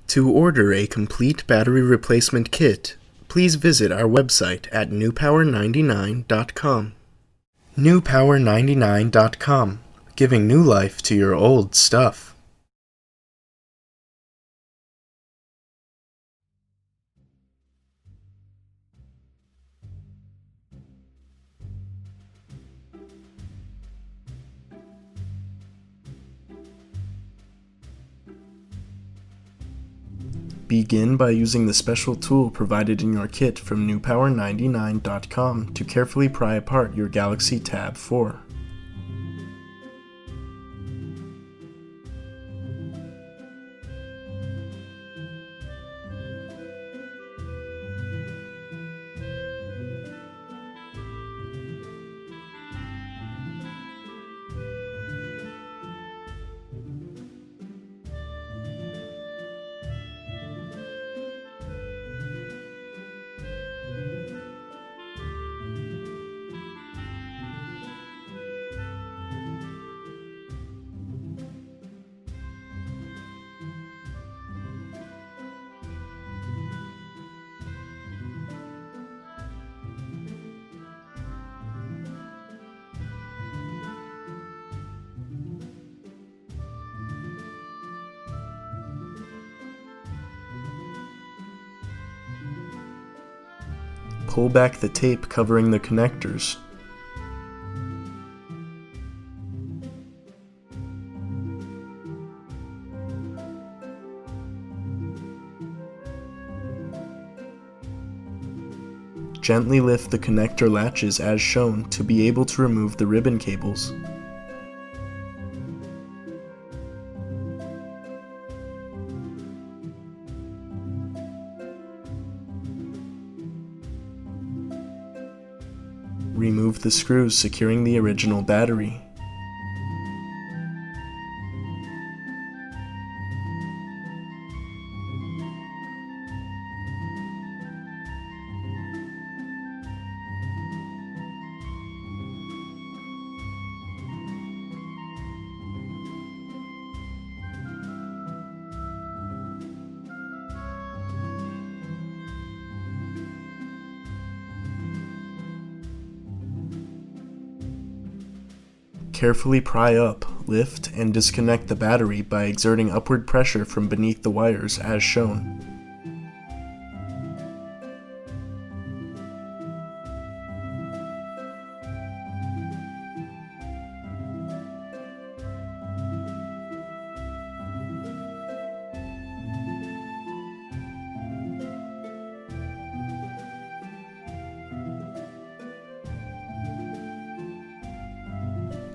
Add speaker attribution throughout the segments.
Speaker 1: To order a complete battery replacement kit, please visit our website at newpower99.com. newpower99.com, giving new life to your old stuff. Begin by using the special tool provided in your kit from newpower99.com to carefully pry apart your Galaxy Tab 4. Pull back the tape covering the connectors. Gently lift the connector latches as shown to be able to remove the ribbon cables. Remove the screws securing the original battery. Carefully pry up, lift, and disconnect the battery by exerting upward pressure from beneath the wires as shown.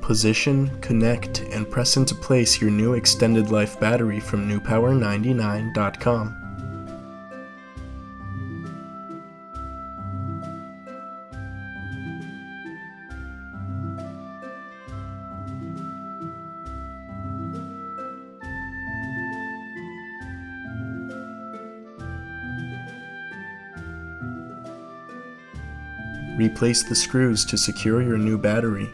Speaker 1: Position, connect, and press into place your new extended life battery from newpower99.com. Replace the screws to secure your new battery.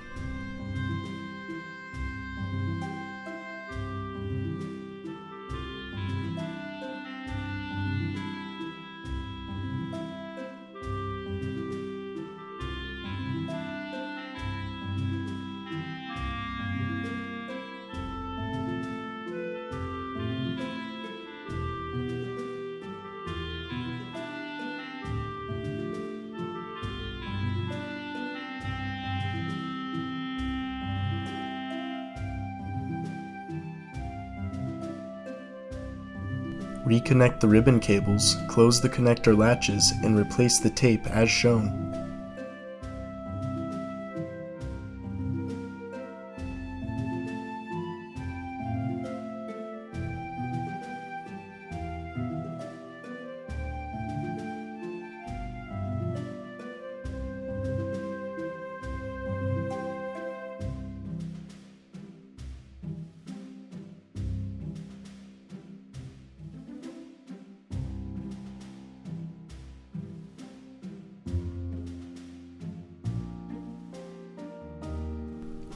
Speaker 1: Reconnect the ribbon cables, close the connector latches, and replace the tape as shown.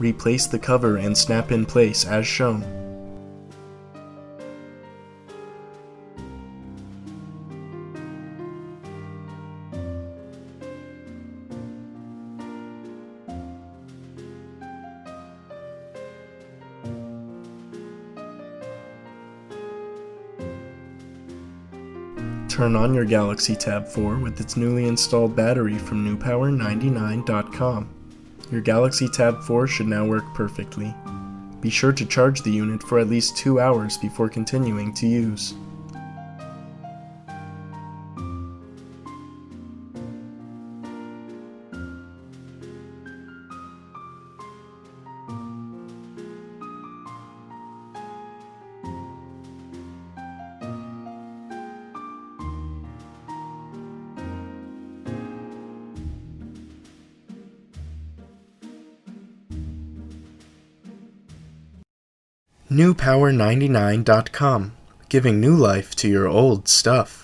Speaker 1: Replace the cover and snap in place as shown. Turn on your Galaxy Tab 4 with its newly installed battery from newpower99.com. Your Galaxy Tab 4 should now work perfectly. Be sure to charge the unit for at least 2 hours before continuing to use. newpower99.com, giving new life to your old stuff.